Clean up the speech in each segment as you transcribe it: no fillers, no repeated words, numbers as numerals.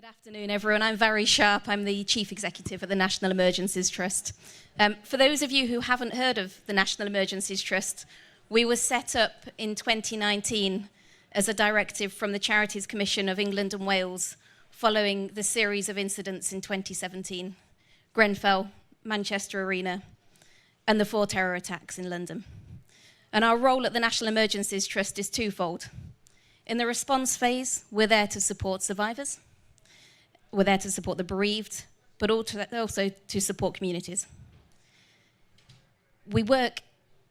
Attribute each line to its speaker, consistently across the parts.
Speaker 1: Good afternoon, everyone. I'm Vary Sharp. I'm the Chief Executive at the National Emergencies Trust. For those of you who haven't heard of the National Emergencies Trust, we were set up in 2019 as a directive from the Charities Commission of England and Wales following the series of incidents in 2017, Grenfell, Manchester Arena, and the 4 terror attacks in London. And our role at the National Emergencies Trust is twofold. In the response phase, we're there to support survivors. We're there to support the bereaved, but also to support communities. We work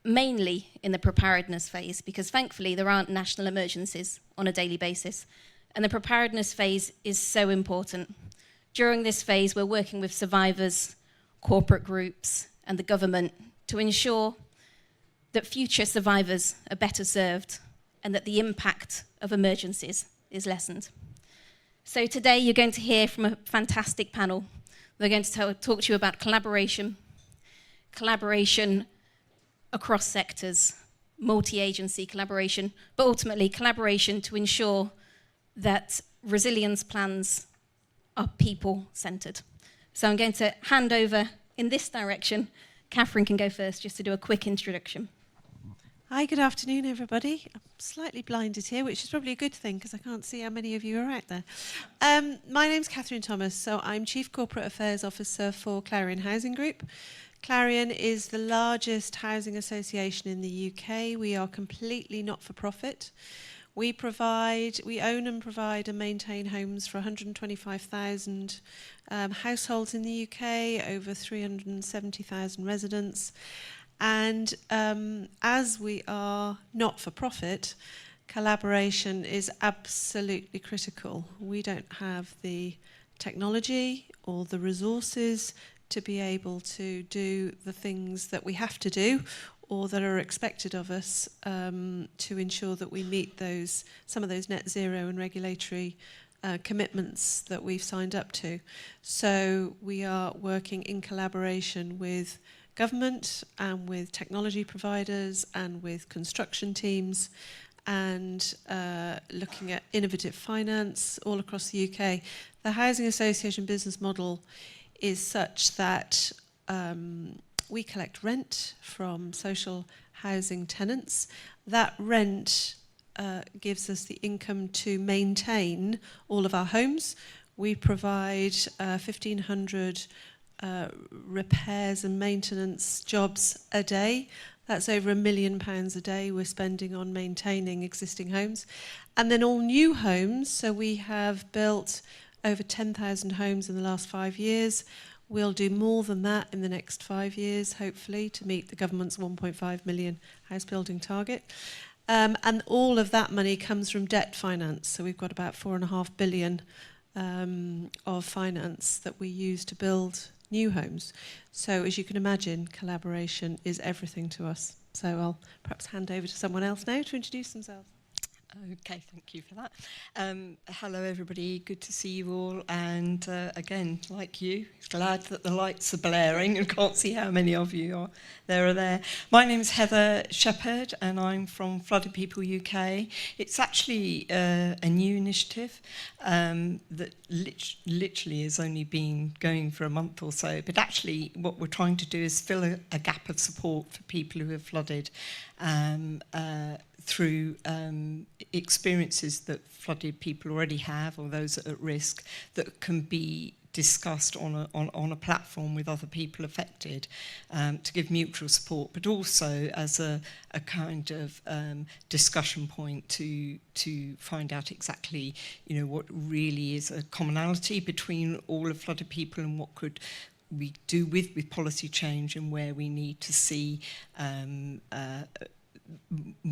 Speaker 1: mainly in the preparedness phase because thankfully there aren't national emergencies on a daily basis. And the preparedness phase is so important. During this phase, we're working with survivors, corporate groups, and the government to ensure that future survivors are better served and that the impact of emergencies is lessened. So today you're going to hear from a fantastic panel. They're going to talk to you about collaboration across sectors, multi-agency collaboration, but ultimately collaboration to ensure that resilience plans are people-centred. So I'm going to hand over in this direction. Catherine can go first just to do a quick introduction.
Speaker 2: Hi, good afternoon, everybody. I'm slightly blinded here, which is probably a good thing because I can't see how many of you are out there. My name's Catherine Thomas, so I'm Chief Corporate Affairs Officer for Clarion Housing Group. Clarion is the largest housing association in the UK. We are completely not-for-profit. We own and provide and maintain homes for 125,000 households in the UK, over 370,000 residents. And as we are not-for-profit, collaboration is absolutely critical. We don't have the technology or the resources to be able to do the things that we have to do or that are expected of us to ensure that we meet some of those net zero and regulatory commitments that we've signed up to. So we are working in collaboration with government and with technology providers and with construction teams and looking at innovative finance all across the UK. The Housing Association business model is such that we collect rent from social housing tenants. That rent gives us the income to maintain all of our homes. We provide 1,500 repairs and maintenance jobs a day. That's over £1 million a day we're spending on maintaining existing homes. And then all new homes, so we have built over 10,000 homes in the last 5 years. We'll do more than that in the next 5 years, hopefully, to meet the government's 1.5 million house building target. And all of that money comes from debt finance. So we've got about £4.5 billion of finance that we use to build new homes. So as you can imagine, collaboration is everything to us. So I'll perhaps hand over to someone else now to introduce themselves.
Speaker 3: Okay, thank you for that. Hello everybody, good to see you all, and again, like you, glad that the lights are blaring and can't see how many of you are there. My name is Heather Shepherd and I'm from Flooded People UK. It's actually a new initiative that literally has only been going for a month or so, but actually what we're trying to do is fill a gap of support for people who have flooded through experiences that flooded people already have or those at risk that can be discussed on a platform with other people affected to give mutual support, but also as a kind of discussion point to find out exactly, what really is a commonality between all of flooded people and what could we do with policy change and where we need to see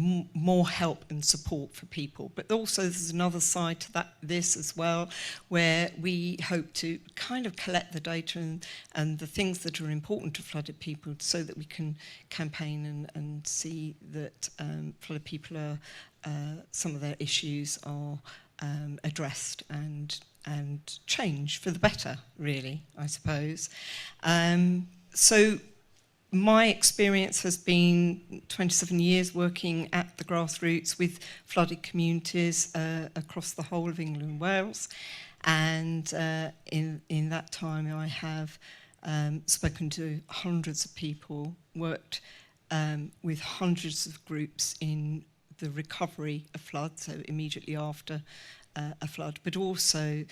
Speaker 3: more help and support for people. But also there's another side to this as well, where we hope to kind of collect the data and the things that are important to flooded people so that we can campaign and see that flooded people are, some of their issues are addressed and changed for the better, really, I suppose. So my experience has been 27 years working at the grassroots with flooded communities across the whole of England and Wales. And in that time I have spoken to hundreds of people, worked with hundreds of groups in the recovery of flood, so immediately after a flood, but also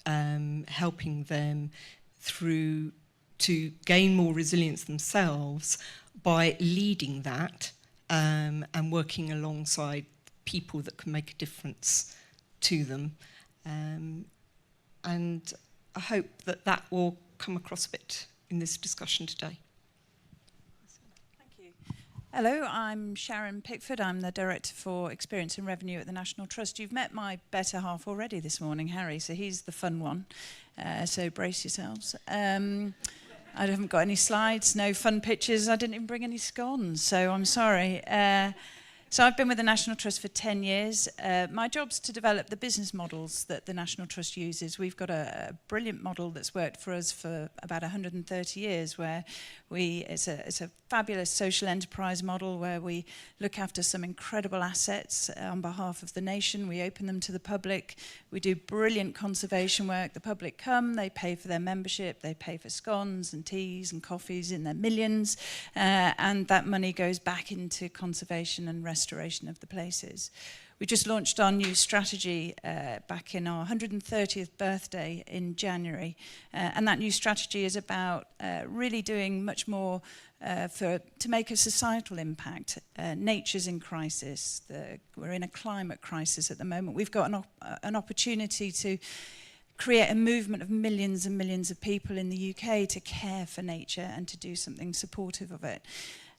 Speaker 3: helping them through to gain more resilience themselves by leading that and working alongside people that can make a difference to them. And I hope that that will come across a bit in this discussion today.
Speaker 4: Thank you. Hello, I'm Sharon Pickford. I'm the Director for Experience and Revenue at the National Trust. You've met my better half already this morning, Harry, so he's the fun one. So brace yourselves. I haven't got any slides, no fun pictures. I didn't even bring any scones, so I'm sorry. So I've been with the National Trust for 10 years. My job's to develop the business models that the National Trust uses. We've got a brilliant model that's worked for us for about 130 years, where it's a fabulous social enterprise model where we look after some incredible assets on behalf of the nation. We open them to the public. We do brilliant conservation work. The public come, they pay for their membership, they pay for scones and teas and coffees in their millions, and that money goes back into conservation and restoration of the places. We just launched our new strategy back in our 130th birthday in January, and that new strategy is about really doing much more to make a societal impact. Nature's in crisis. We're in a climate crisis at the moment. We've got an opportunity to create a movement of millions and millions of people in the UK to care for nature and to do something supportive of it.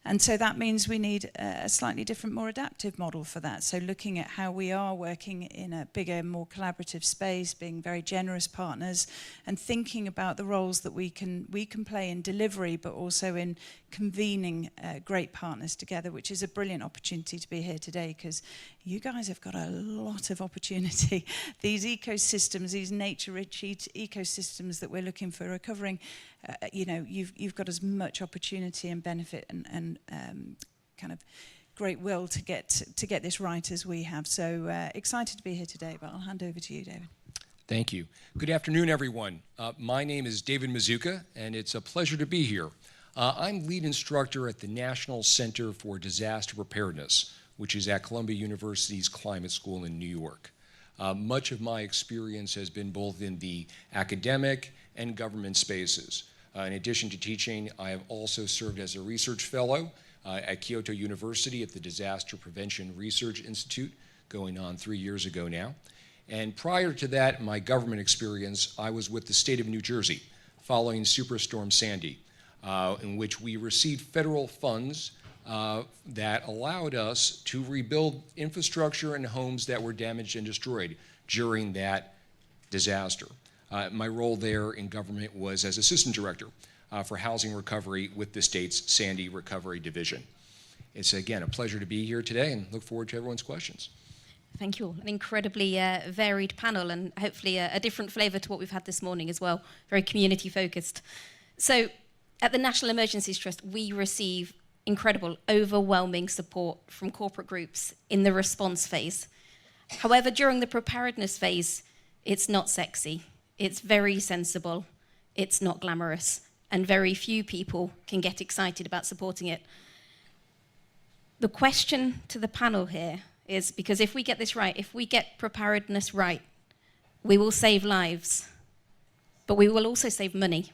Speaker 4: And so that means we need a slightly different, more adaptive model for that. So looking at how we are working in a bigger, more collaborative space, being very generous partners, and thinking about the roles that we can play in delivery, but also in convening great partners together, which is a brilliant opportunity to be here today, because you guys have got a lot of opportunity. These ecosystems, these nature-rich ecosystems that we're looking for recovering, you've got as much opportunity and benefit and kind of great will to get this right as we have. So excited to be here today, but I'll hand over to you, David.
Speaker 5: Thank you. Good afternoon, everyone. My name is David Mazuka, and it's a pleasure to be here. I'm lead instructor at the National Center for Disaster Preparedness, which is at Columbia University's Climate School in New York. Much of my experience has been both in the academic and government spaces. In addition to teaching, I have also served as a research fellow at Kyoto University at the Disaster Prevention Research Institute, going on 3 years ago now. And prior to that, my government experience, I was with the state of New Jersey following Superstorm Sandy, in which we received federal funds that allowed us to rebuild infrastructure and homes that were damaged and destroyed during that disaster. My role there in government was as assistant director for housing recovery with the state's Sandy Recovery Division. It's, again, a pleasure to be here today and look forward to everyone's questions.
Speaker 1: Thank you all. An incredibly varied panel, and hopefully a different flavour to what we've had this morning as well, very community focused. So at the National Emergencies Trust, we receive incredible, overwhelming support from corporate groups in the response phase. However, during the preparedness phase, it's not sexy. It's very sensible, it's not glamorous, and very few people can get excited about supporting it. The question to the panel here is, because if we get this right, if we get preparedness right, we will save lives, but we will also save money,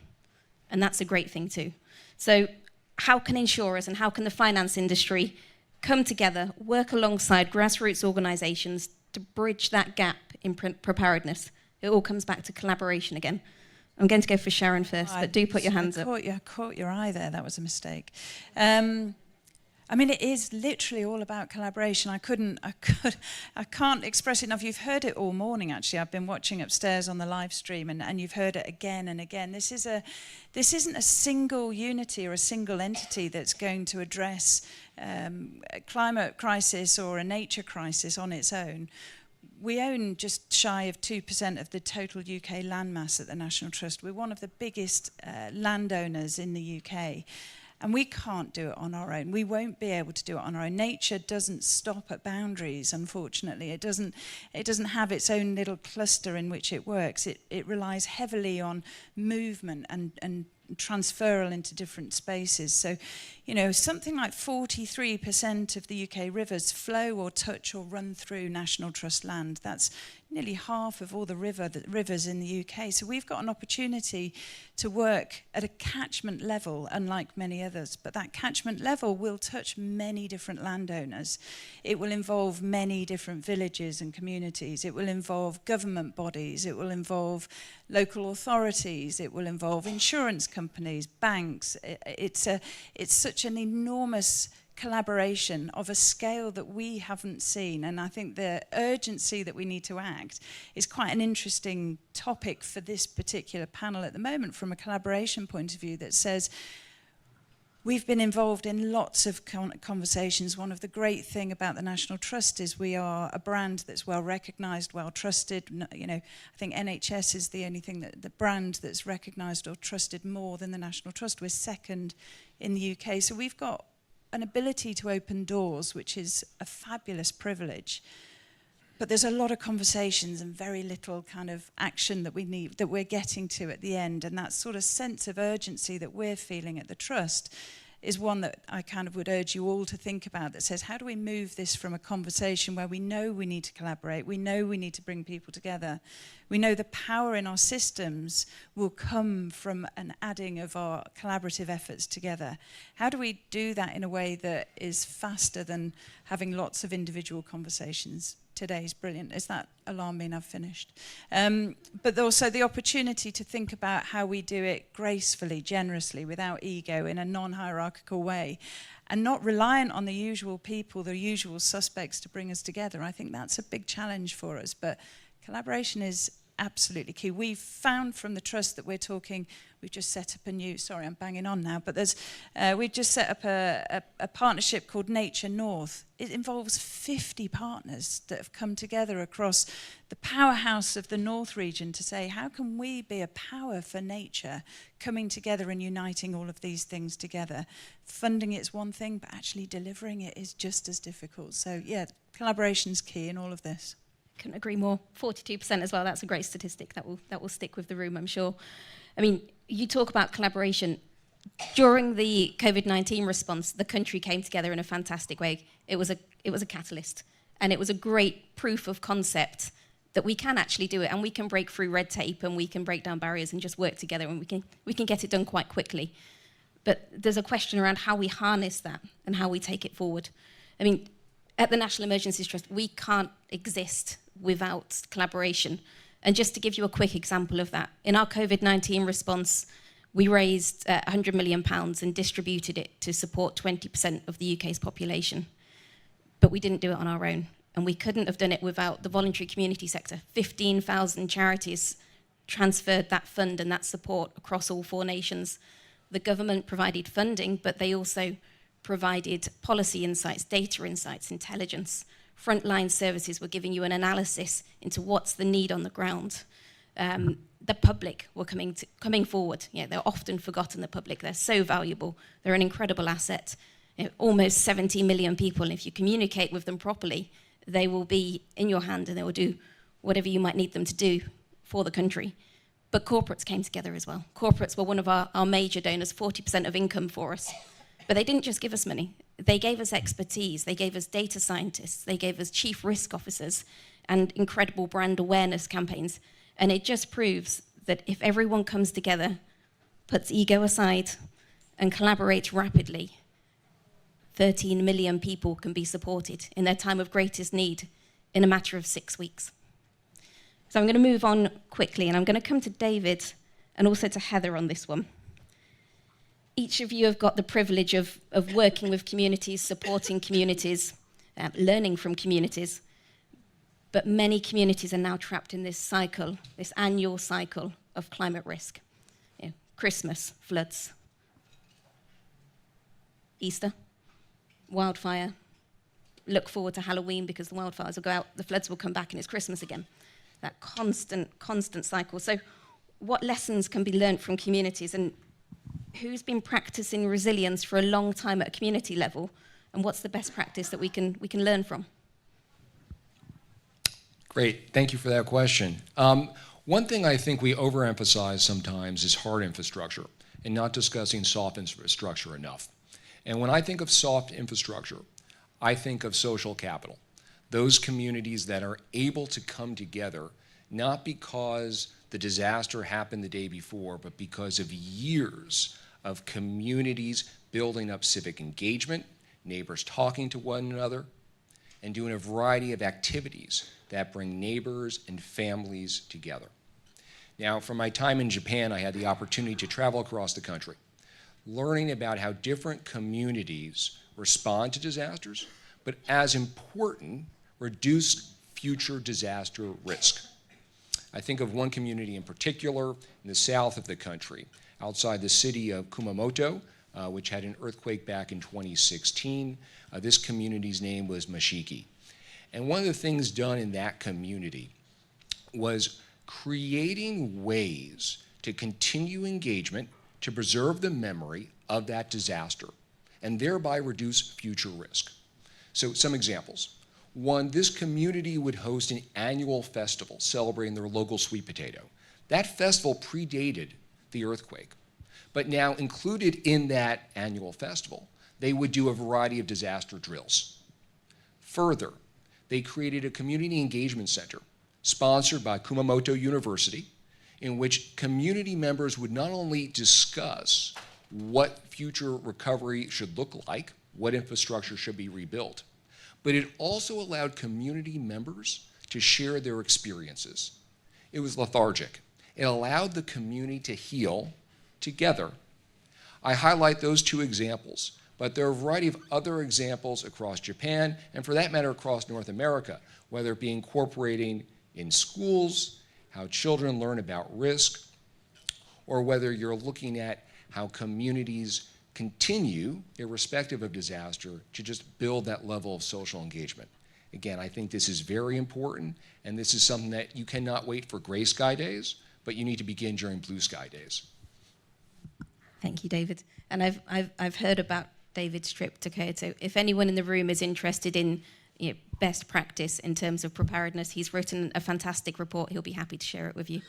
Speaker 1: and that's a great thing too. So how can insurers and how can the finance industry come together, work alongside grassroots organisations to bridge that gap in preparedness? It all comes back to collaboration again. I'm going to go for Sharon first, but do put your hands up.
Speaker 4: I caught your eye there. That was a mistake. I mean, it is literally all about collaboration. I can't express it enough. You've heard it all morning, actually. I've been watching upstairs on the live stream, and you've heard it again and again. This isn't a single unity or a single entity that's going to address a climate crisis or a nature crisis on its own. We own just shy of 2% of the total UK landmass at the National Trust. We're one of the biggest landowners in the UK. And we can't do it on our own. We won't be able to do it on our own. Nature doesn't stop at boundaries, unfortunately. It doesn't have its own little cluster in which it works. It relies heavily on movement and transferal into different spaces. So, you know, something like 43% of the UK rivers flow or touch or run through National Trust land. That's nearly half of all the rivers in the UK. So we've got an opportunity to work at a catchment level, unlike many others. But that catchment level will touch many different landowners. It will involve many different villages and communities. It will involve government bodies. It will involve local authorities. It will involve insurance companies, banks. It's such an enormous collaboration of a scale that we haven't seen, and I think the urgency that we need to act is quite an interesting topic for this particular panel at the moment from a collaboration point of view that says we've been involved in lots of conversations. One of the great things about the National Trust is we are a brand that's well recognised, well trusted. You know, I think NHS is the only thing that the brand that's recognised or trusted more than the National Trust. We're second in the UK, so we've got an ability to open doors, which is a fabulous privilege. But there's a lot of conversations and very little kind of action that we need, that we're getting to at the end. And that sort of sense of urgency that we're feeling at the Trust is one that I kind of would urge you all to think about, that says, how do we move this from a conversation where we know we need to collaborate, we know we need to bring people together, we know the power in our systems will come from an adding of our collaborative efforts together. How do we do that in a way that is faster than having lots of individual conversations? Today's brilliant. Is that alarm mean I've finished? But also the opportunity to think about how we do it gracefully, generously, without ego, in a non-hierarchical way, and not reliant on the usual people, the usual suspects to bring us together. I think that's a big challenge for us, but collaboration is absolutely key. We've found from the Trust that we're talking, we've just set up a new, sorry, I'm banging on now, but we've just set up a partnership called Nature North. It involves 50 partners that have come together across the powerhouse of the North region to say, how can we be a power for nature, coming together and uniting all of these things together? Funding it's one thing, but actually delivering it is just as difficult. So yeah, collaboration's key in all of this.
Speaker 1: Couldn't agree more. 42% as well. That's a great statistic that will stick with the room, I'm sure. I mean, you talk about collaboration. During the COVID-19 response, the country came together in a fantastic way. It was a catalyst, and it was a great proof of concept that we can actually do it, and we can break through red tape, and we can break down barriers and just work together, and we can get it done quite quickly. But there's a question around how we harness that and how we take it forward. I mean, at the National Emergencies Trust, we can't exist without collaboration. And just to give you a quick example of that, in our COVID-19 response, we raised £100 million and distributed it to support 20% of the UK's population. But we didn't do it on our own, and we couldn't have done it without the voluntary community sector. 15,000 charities transferred that fund and that support across all 4 nations. The government provided funding, but they also provided policy insights, data insights, intelligence. Frontline services were giving you an analysis into what's the need on the ground. The public were coming forward. Yeah, they're often forgotten, the public. They're so valuable. They're an incredible asset. You know, almost 70 million people, and if you communicate with them properly, they will be in your hand and they will do whatever you might need them to do for the country. But corporates came together as well. Corporates were one of our major donors, 40% of income for us. But they didn't just give us money. They gave us expertise. They gave us data scientists. They gave us chief risk officers and incredible brand awareness campaigns. And it just proves that if everyone comes together, puts ego aside, and collaborates rapidly, 13 million people can be supported in their time of greatest need in a matter of 6 weeks. So I'm going to move on quickly, and I'm going to come to David and also to Heather on this one. Each of you have got the privilege of working with communities, supporting communities, learning from communities. But many communities are now trapped in this cycle, this annual cycle of climate risk. You know, Christmas, floods, Easter, wildfire. Look forward to Halloween because the wildfires will go out, the floods will come back, and it's Christmas again. That constant cycle. So what lessons can be learned from communities? And who's been practicing resilience for a long time at a community level, and what's the best practice that we can learn from?
Speaker 5: Great, thank you for that question. One thing I think we overemphasize sometimes is hard infrastructure and not discussing soft infrastructure enough. And when I think of soft infrastructure, I think of social capital, those communities that are able to come together, not because the disaster happened the day before, but because of years of communities building up civic engagement, neighbors talking to one another, and doing a variety of activities that bring neighbors and families together. Now, from my time in Japan, I had the opportunity to travel across the country, learning about how different communities respond to disasters, but as important, reduce future disaster risk. I think of one community in particular in the south of the country, outside the city of Kumamoto, which had an earthquake back in 2016. This community's name was Mashiki. And one of the things done in that community was creating ways to continue engagement to preserve the memory of that disaster and thereby reduce future risk. So some examples. One, this community would host an annual festival celebrating their local sweet potato. That festival predated the earthquake, but now included in that annual festival, they would do a variety of disaster drills. Further, they created a community engagement center sponsored by Kumamoto University, in which community members would not only discuss what future recovery should look like, what infrastructure should be rebuilt, but it also allowed community members to share their experiences. It was lethargic. It allowed the community to heal together. I highlight those two examples, but there are a variety of other examples across Japan, and for that matter across North America, whether it be incorporating in schools, how children learn about risk, or whether you're looking at how communities continue, irrespective of disaster, to just build that level of social engagement. Again, I think this is very important, and this is something that you cannot wait for gray sky days, but you need to begin during blue sky days.
Speaker 1: Thank you, David. And I've heard about David's trip to Kyoto. If anyone in the room is interested in best practice in terms of preparedness, he's written a fantastic report. He'll be happy to share it with you.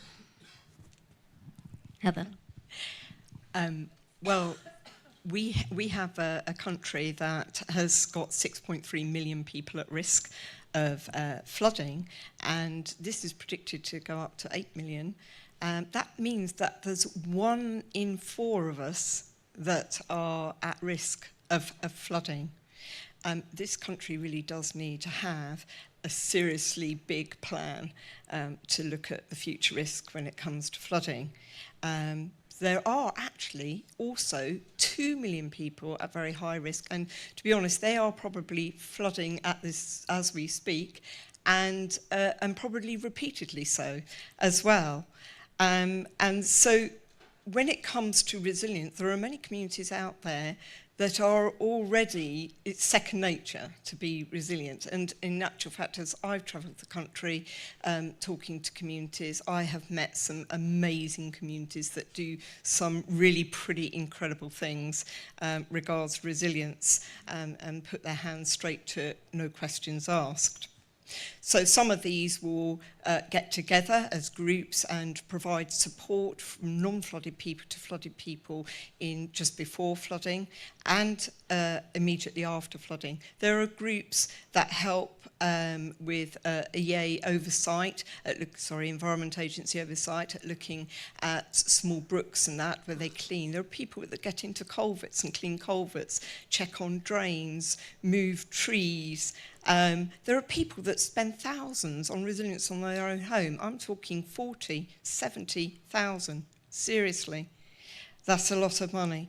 Speaker 1: Heather.
Speaker 3: Well, we have a country that has got 6.3 million people at risk of flooding, and this is predicted to go up to 8 million. That means that there's 1 in 4 of us that are at risk of flooding. This country really does need to have a seriously big plan to look at the future risk when it comes to flooding. There are actually also 2 million people at very high risk, and to be honest, they are probably flooding at this as we speak, and probably repeatedly so as well. And so when it comes to resilience, there are many communities out there that are already, it's second nature to be resilient. And in actual fact, as I've travelled the country talking to communities, I have met some amazing communities that do some really pretty incredible things regards resilience and put their hands straight to it, no questions asked. So some of these will get together as groups and provide support from non-flooded people to flooded people in just before flooding and immediately after flooding. There are groups that help with EA oversight, Environment Agency oversight, at looking at small brooks and that, where they clean. There are people that get into culverts and clean culverts, check on drains, move trees. There are people that spend thousands on resilience on their own home. I'm talking 40, 70,000. Seriously, that's a lot of money.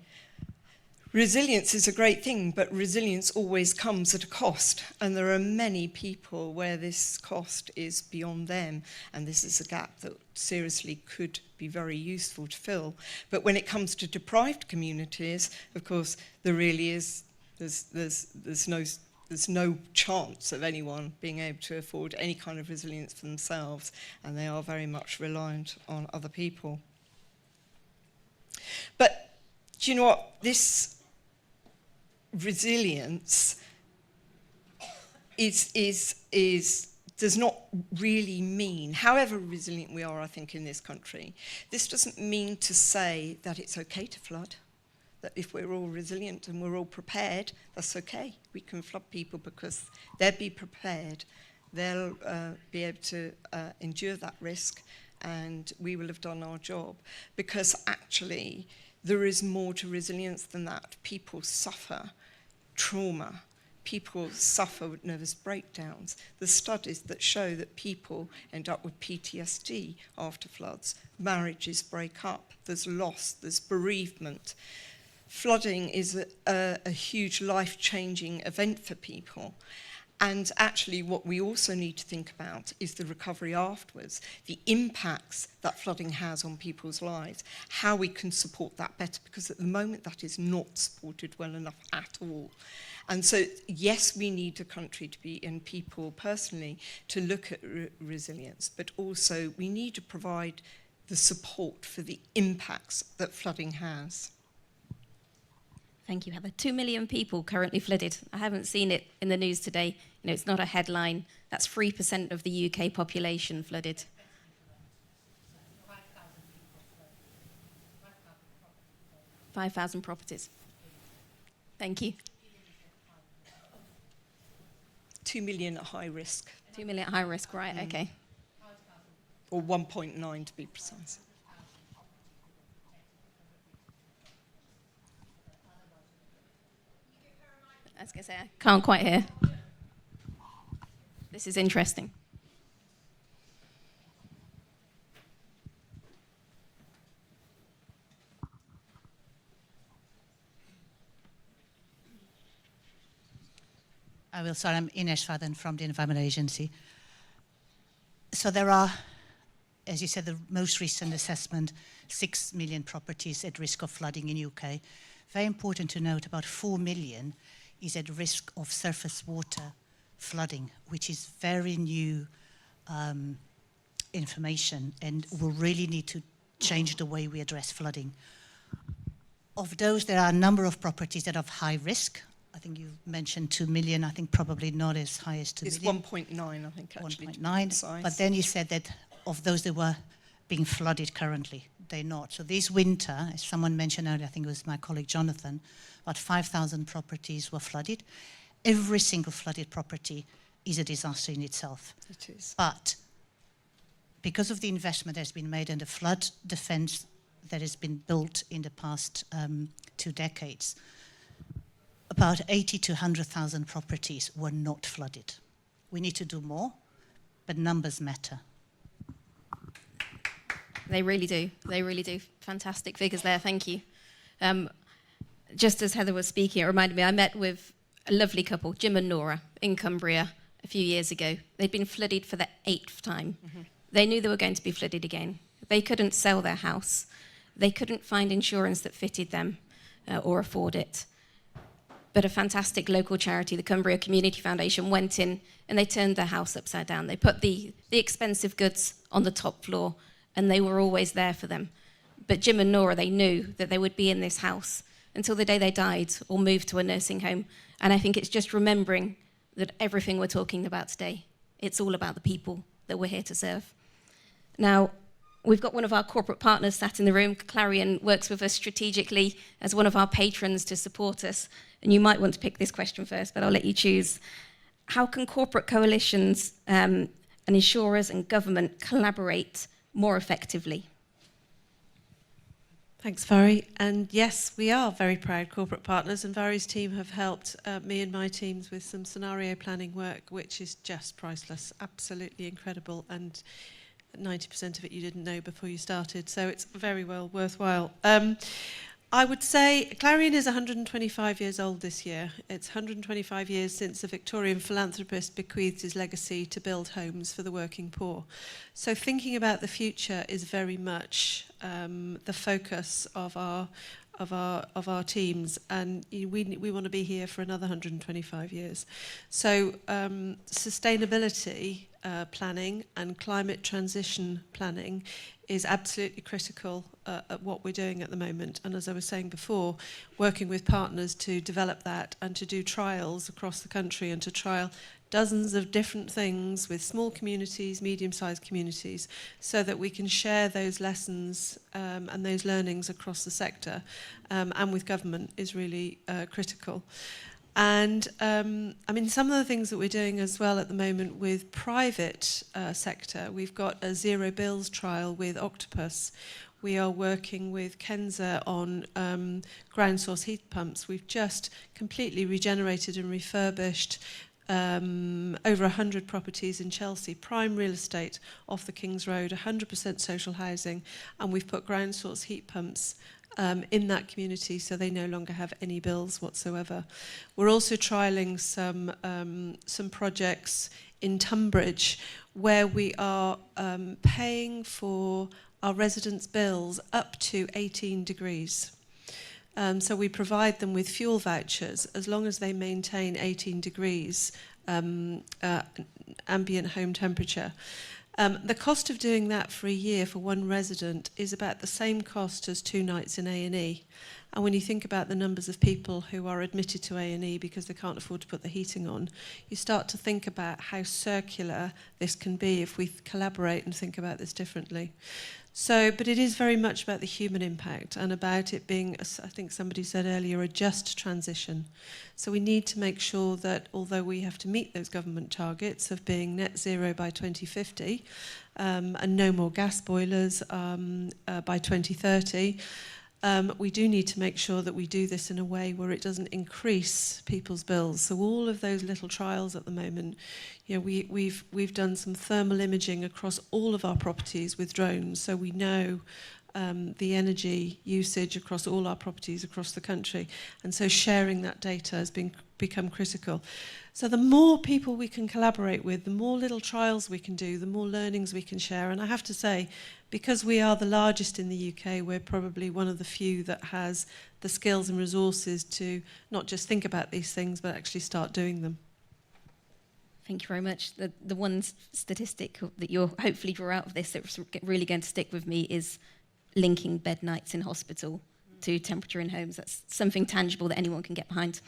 Speaker 3: Resilience is a great thing, but resilience always comes at a cost, and there are many people where this cost is beyond them, and this is a gap that seriously could be very useful to fill. But when it comes to deprived communities, of course, there really is, there's no chance of anyone being able to afford any kind of resilience for themselves, and they are very much reliant on other people. But do you know what? This resilience does not really mean, however resilient we are, I think, in this country, this doesn't mean to say that it's okay to flood, that if we're all resilient and we're all prepared, that's okay. We can flood people because they'll be prepared, they'll be able to endure that risk, and we will have done our job. Because actually, there is more to resilience than that. People suffer trauma. People suffer with nervous breakdowns. There's studies that show that people end up with PTSD after floods. Marriages break up. There's loss. There's bereavement. Flooding is a huge life-changing event for people. And actually what we also need to think about is the recovery afterwards, the impacts that flooding has on people's lives, how we can support that better, because at the moment that is not supported well enough at all. And so, yes, we need a country to be, and people personally, to look at resilience, but also we need to provide the support for the impacts that flooding has.
Speaker 1: Thank you, Heather. 2 million people currently flooded. I haven't seen it in the news today. You know, it's not a headline. That's 3% of the UK population flooded. 5,000 properties. Thank you.
Speaker 3: 2 million at high risk.
Speaker 1: 2 million at high risk, right, okay.
Speaker 3: Or 1.9 to be precise.
Speaker 1: I was going to say, I can't quite hear. This is interesting.
Speaker 6: I will start. I'm Ines Vaden from the Environment Agency. So there are, as you said, the most recent assessment, 6 million properties at risk of flooding in UK. Very important to note, about 4 million is at risk of surface water flooding, which is very new information, and we'll really need to change the way we address flooding. Of those, there are a number of properties that are of high risk. I think you mentioned 2 million. I think probably not as high as 2 million.
Speaker 3: It's 1.9, I think, actually.
Speaker 6: 1.9. But then you said that of those that were being flooded currently, they're not. So this winter, as someone mentioned earlier, I think it was my colleague Jonathan, about 5,000 properties were flooded. Every single flooded property is a disaster in itself.
Speaker 3: It is.
Speaker 6: But because of the investment that has been made and the flood defense that has been built in the past 2 decades, about 80 to 100,000 properties were not flooded. We need to do more, but numbers matter.
Speaker 1: They really do. They really do. Fantastic figures there. Thank you. Just as Heather was speaking, it reminded me, I met with a lovely couple, Jim and Nora, in Cumbria a few years ago. They'd been flooded for the 8th time. Mm-hmm. They knew they were going to be flooded again. They couldn't sell their house. They couldn't find insurance that fitted them or afford it. But a fantastic local charity, the Cumbria Community Foundation, went in and they turned their house upside down. They put the expensive goods on the top floor, and they were always there for them. But Jim and Nora, they knew that they would be in this house until the day they died or moved to a nursing home. And I think it's just remembering that everything we're talking about today, it's all about the people that we're here to serve. Now, we've got one of our corporate partners sat in the room. Clarion works with us strategically as one of our patrons to support us. And you might want to pick this question first, but I'll let you choose. How can corporate coalitions and insurers and government collaborate more effectively?
Speaker 2: Thanks, Vari. And yes, we are very proud corporate partners, and Vari's team have helped me and my teams with some scenario planning work, which is just priceless, absolutely incredible, and 90% of it you didn't know before you started, so it's very well worthwhile. I would say Clarion is 125 years old this year. It's 125 years since a Victorian philanthropist bequeathed his legacy to build homes for the working poor. So thinking about the future is very much the focus of our of our teams, and we want to be here for another 125 years. So sustainability planning and climate transition planning is absolutely critical at what we're doing at the moment. And as I was saying before, working with partners to develop that and to do trials across the country and to trial dozens of different things with small communities, medium-sized communities, so that we can share those lessons and those learnings across the sector and with government is really critical. And I mean, some of the things that we're doing as well at the moment with private sector, we've got a zero bills trial with Octopus. We are working with Kenza on ground source heat pumps. We've just completely regenerated and refurbished over 100 properties in Chelsea, prime real estate off the King's Road, 100% social housing, and we've put ground source heat pumps in that community so they no longer have any bills whatsoever. We're also trialling some projects in Tunbridge where we are paying for our residents' bills up to 18 degrees. So we provide them with fuel vouchers as long as they maintain 18 degrees ambient home temperature. The cost of doing that for a year for one resident is about the same cost as 2 nights in A&E. And when you think about the numbers of people who are admitted to A&E because they can't afford to put the heating on, you start to think about how circular this can be if we collaborate and think about this differently. So, but it is very much about the human impact and about it being, as I think somebody said earlier, a just transition. So we need to make sure that although we have to meet those government targets of being net zero by 2050 and no more gas boilers by 2030, we do need to make sure that we do this in a way where it doesn't increase people's bills. So all of those little trials at the moment, you know, we've done some thermal imaging across all of our properties with drones, so we know the energy usage across all our properties across the country. And so sharing that data has become critical. So the more people we can collaborate with, the more little trials we can do, the more learnings we can share. And I have to say, because we are the largest in the UK, we're probably one of the few that has the skills and resources to not just think about these things, but actually start doing them.
Speaker 1: Thank you very much. The one statistic that you'll hopefully draw out of this that's really going to stick with me is linking bed nights in hospital to temperature in homes. That's something tangible that anyone can get behind.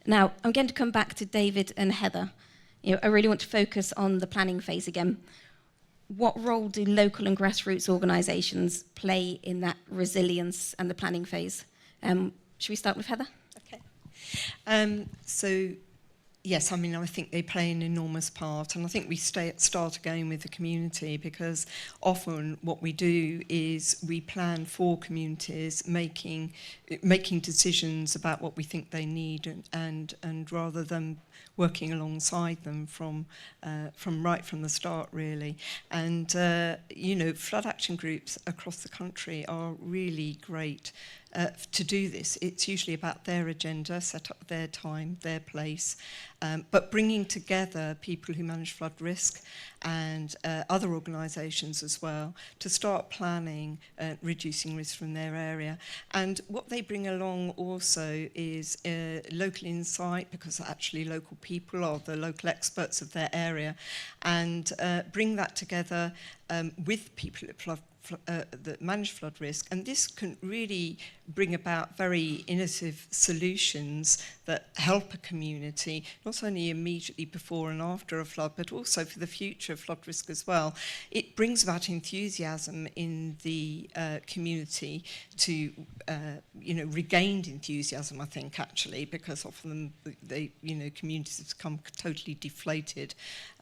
Speaker 1: Now, I'm going to come back to David and Heather. You know, I really want to focus on the planning phase again. What role do local and grassroots organisations play in that resilience and the planning phase? Should we start with Heather?
Speaker 3: Okay. So, yes, I mean, I think they play an enormous part, and I think we start again with the community, because often what we do is we plan for communities, making decisions about what we think they need, and rather than working alongside them from right from the start, really. And you know, flood action groups across the country are really great to do this. It's usually about their agenda, set up their time, their place, but bringing together people who manage flood risk and other organisations as well to start planning reducing risk from their area. And what they bring along also is local insight, because actually local people are the local experts of their area, and bring that together with people that manage flood risk, and this can really bring about very innovative solutions that help a community, not only immediately before and after a flood, but also for the future of flood risk as well. It brings about enthusiasm in the community to, you know, regained enthusiasm, I think, actually, because often they, you know, communities become totally deflated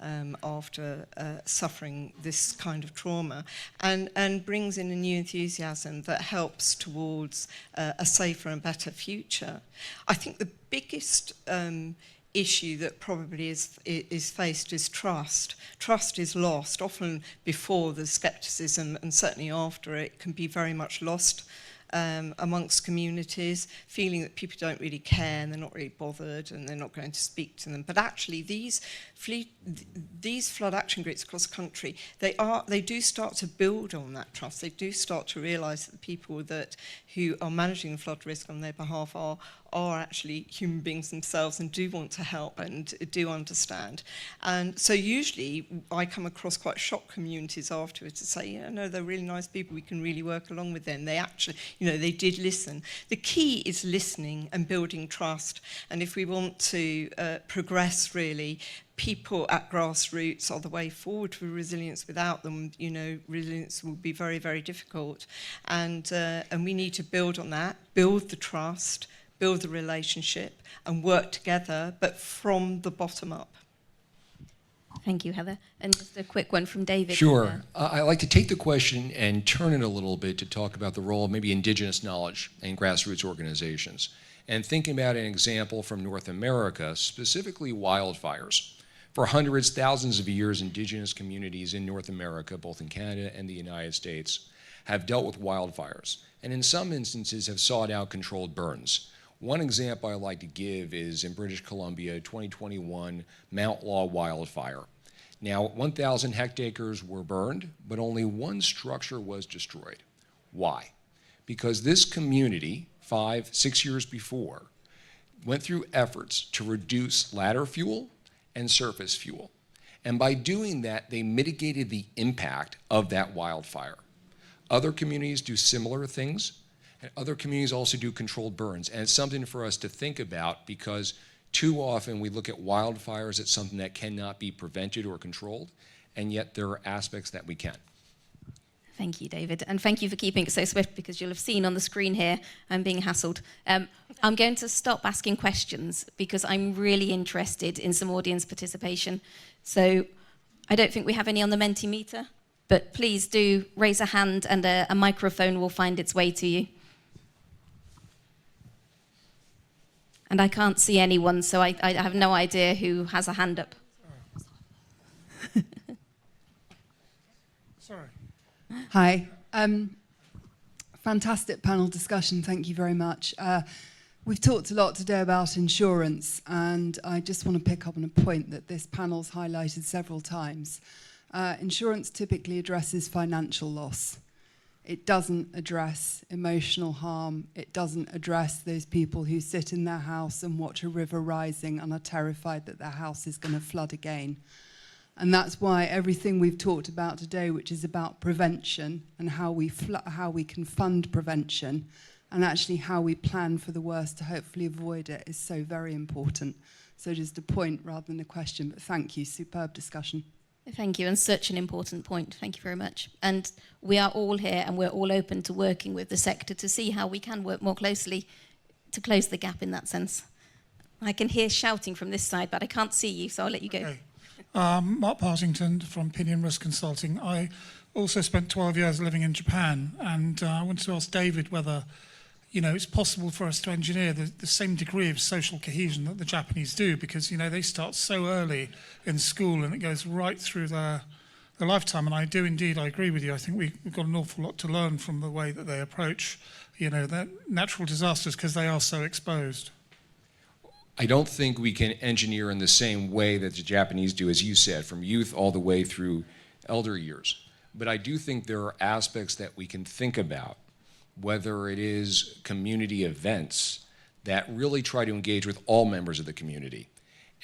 Speaker 3: after suffering this kind of trauma, and brings in a new enthusiasm that helps towards a safer and better future. I think the biggest issue that probably is faced is trust. Trust is lost, often before the scepticism, and certainly after it can be very much lost amongst communities, feeling that people don't really care and they're not really bothered and they're not going to speak to them. But actually, these flood action groups across the country, they do start to build on that trust. They do start to realise that the people who are managing the flood risk on their behalf are actually human beings themselves and do want to help and do understand. And so usually I come across quite shocked communities afterwards to say, yeah, no, they're really nice people, we can really work along with them. They actually, they did listen. The key is listening and building trust. And if we want to progress really, people at grassroots are the way forward for resilience. Without them, resilience will be very, very difficult. And we need to build on that, build the trust, build the relationship and work together, but from the bottom up.
Speaker 1: Thank you, Heather. And just a quick one from David.
Speaker 5: Sure. I'd like to take the question and turn it a little bit to talk about the role of maybe indigenous knowledge in grassroots organizations. And thinking about an example from North America, specifically wildfires. For hundreds, thousands of years, indigenous communities in North America, both in Canada and the United States, have dealt with wildfires. And in some instances have sought out controlled burns. One example I like to give is in British Columbia, 2021 Mount Law wildfire. Now, 1,000 hectares were burned, but only one structure was destroyed. Why? Because this community, 5-6 years before, went through efforts to reduce ladder fuel and surface fuel. And by doing that, they mitigated the impact of that wildfire. Other communities do similar things. And other communities also do controlled burns. And it's something for us to think about because too often we look at wildfires as something that cannot be prevented or controlled, and yet there are aspects that we can.
Speaker 1: Thank you, David. And thank you for keeping it so swift because you'll have seen on the screen here I'm being hassled. I'm going to stop asking questions because I'm really interested in some audience participation. So I don't think we have any on the Mentimeter, but please do raise a hand and a microphone will find its way to you. And I can't see anyone, so I have no idea who has a hand up.
Speaker 7: Sorry. Hi. Fantastic panel discussion. Thank you very much. We've talked a lot today about insurance, and I just want to pick up on a point that this panel's highlighted several times. Insurance typically addresses financial loss. It doesn't address emotional harm. It doesn't address those people who sit in their house and watch a river rising and are terrified that their house is going to flood again. And that's why everything we've talked about today, which is about prevention and how we can fund prevention and actually how we plan for the worst to hopefully avoid it, is so very important. So just a point rather than a question, but thank you. Superb discussion.
Speaker 1: Thank you, and such an important point. Thank you very much. And we are all here and we're all open to working with the sector to see how we can work more closely to close the gap in that sense. I can hear shouting from this side, but I can't see you, so I'll let you go.
Speaker 8: Okay. Mark Partington from Pinion Risk Consulting. I also spent 12 years living in Japan, and I wanted to ask David whether it's possible for us to engineer the same degree of social cohesion that the Japanese do, because, they start so early in school and it goes right through their lifetime. And I do indeed, I agree with you. I think we've got an awful lot to learn from the way that they approach, their natural disasters because they are so exposed.
Speaker 5: I don't think we can engineer in the same way that the Japanese do, as you said, from youth all the way through elder years. But I do think there are aspects that we can think about, whether it is community events that really try to engage with all members of the community.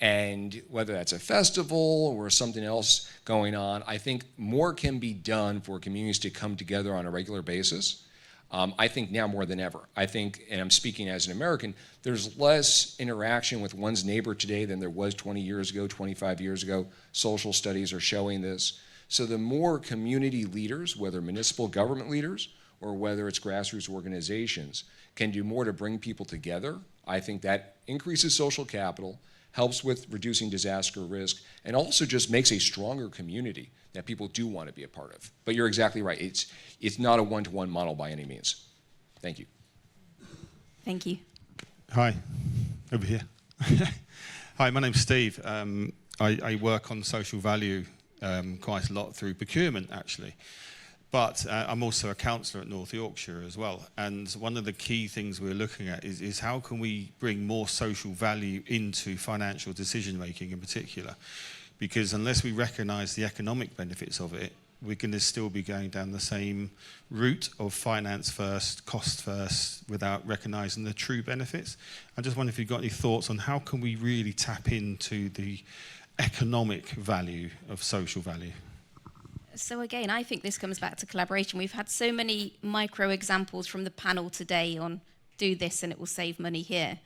Speaker 5: And whether that's a festival or something else going on, I think more can be done for communities to come together on a regular basis. I think now more than ever. I think, and I'm speaking as an American, there's less interaction with one's neighbor today than there was 20 years ago, 25 years ago. Social studies are showing this. So the more community leaders, whether municipal government leaders or whether it's grassroots organizations, can do more to bring people together, I think that increases social capital, helps with reducing disaster risk, and also just makes a stronger community that people do want to be a part of. But you're exactly right. It's not a one-to-one model by any means. Thank you.
Speaker 1: Thank you.
Speaker 9: Hi, over here. Hi, my name's Steve. I work on social value quite a lot through procurement, actually. But I'm also a councillor at North Yorkshire as well. And one of the key things we're looking at is how can we bring more social value into financial decision making in particular? Because unless we recognise the economic benefits of it, we're going to still be going down the same route of finance first, cost first, without recognising the true benefits. I just wonder if you've got any thoughts on how can we really tap into the economic value of social value?
Speaker 1: So again, I think this comes back to collaboration. We've had so many micro examples from the panel today on do this and it will save money here.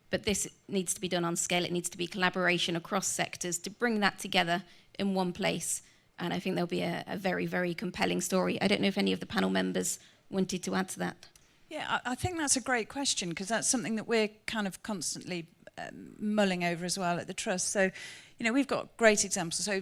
Speaker 1: But this needs to be done on scale. It needs to be collaboration across sectors to bring that together in one place. And I think there'll be a very, very compelling story. I don't know if any of the panel members wanted to add to that.
Speaker 4: Yeah, I think that's a great question, because that's something that we're kind of constantly mulling over as well at the Trust. So, you know, we've got great examples. So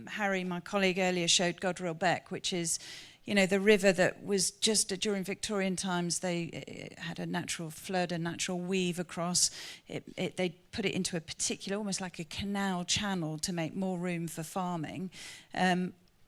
Speaker 4: Harry, my colleague earlier, showed Godrell Beck, which is, you know, the river that was just during Victorian times, they had a natural flood, a natural weave across. They put it into a particular, almost like a canal channel to make more room for farming,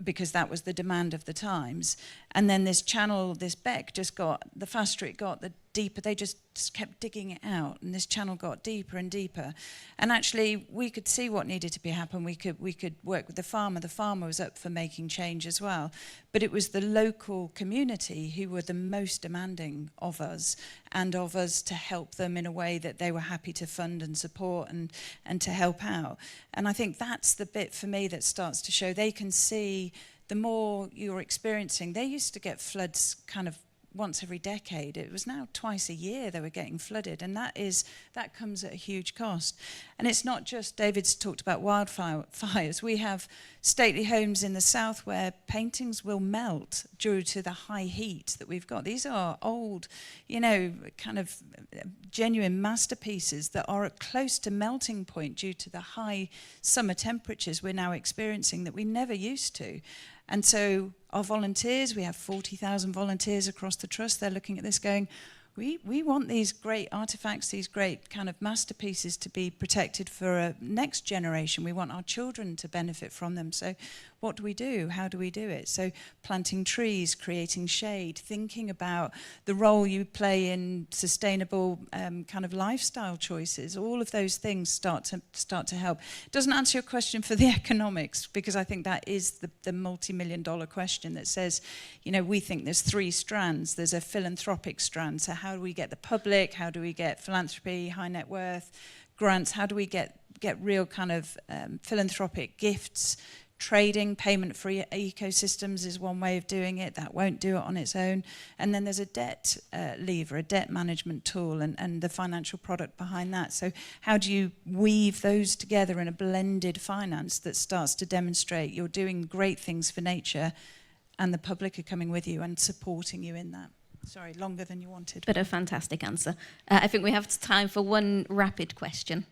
Speaker 4: because that was the demand of the times. And then this channel, this beck, just got, the faster it got, the deeper, they just kept digging it out, and this channel got deeper and deeper. And actually, we could see what needed to be happen. We could work with the farmer. The farmer was up for making change as well. But it was the local community who were the most demanding of us, and of us to help them in a way that they were happy to fund and support and to help out. And I think that's the bit for me that starts to show. They can see the more you're experiencing. They used to get floods kind of once every decade. It was now twice a year they were getting flooded, and that comes at a huge cost. And it's not just, David's talked about wildfires. We have stately homes in the south where paintings will melt due to the high heat that we've got. These are old, you know, kind of genuine masterpieces that are at close to melting point due to the high summer temperatures we're now experiencing that we never used to. And so our volunteers, we have 40,000 volunteers across the Trust, they're looking at this going, we want these great artifacts, these great kind of masterpieces to be protected for a next generation. We want our children to benefit from them. So what do we do? How do we do it? So planting trees, creating shade, thinking about the role you play in sustainable kind of lifestyle choices. All of those things start to help. It doesn't answer your question for the economics, because I think that is the multi-million-dollar question that says, you know, we think there's three strands. There's a philanthropic strand. So how do we get the public? How do we get philanthropy, high net worth, grants? How do we get real kind of philanthropic gifts? Trading, payment-free ecosystems is one way of doing it. That won't do it on its own. And then there's a debt lever, a debt management tool, and the financial product behind that. So how do you weave those together in a blended finance that starts to demonstrate you're doing great things for nature and the public are coming with you and supporting you in that? Sorry, longer than you wanted.
Speaker 1: But a fantastic answer. I think we have time for one rapid question.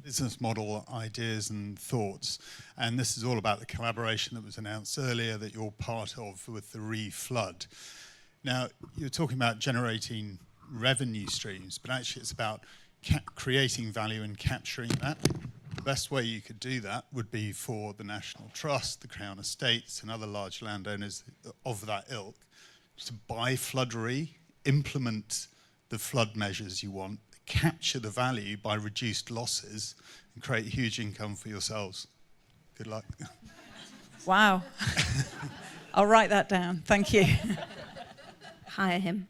Speaker 10: Business model ideas and thoughts, and this is all about the collaboration that was announced earlier that you're part of with the re-flood. Now, you're talking about generating revenue streams, but actually it's about creating value and capturing that. The best way you could do that would be for the National Trust, the Crown Estates and other large landowners of that ilk to buy flood implement the flood measures you want, capture the value by reduced losses and create huge income for yourselves. Good luck.
Speaker 4: Wow. I'll write that down. Thank you.
Speaker 1: Hire him.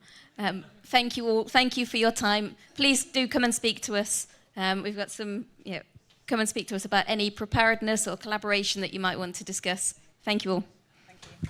Speaker 1: Thank you all. Thank you for your time. Please do come and speak to us. We've got some, come and speak to us about any preparedness or collaboration that you might want to discuss. Thank you all.
Speaker 4: Thank you.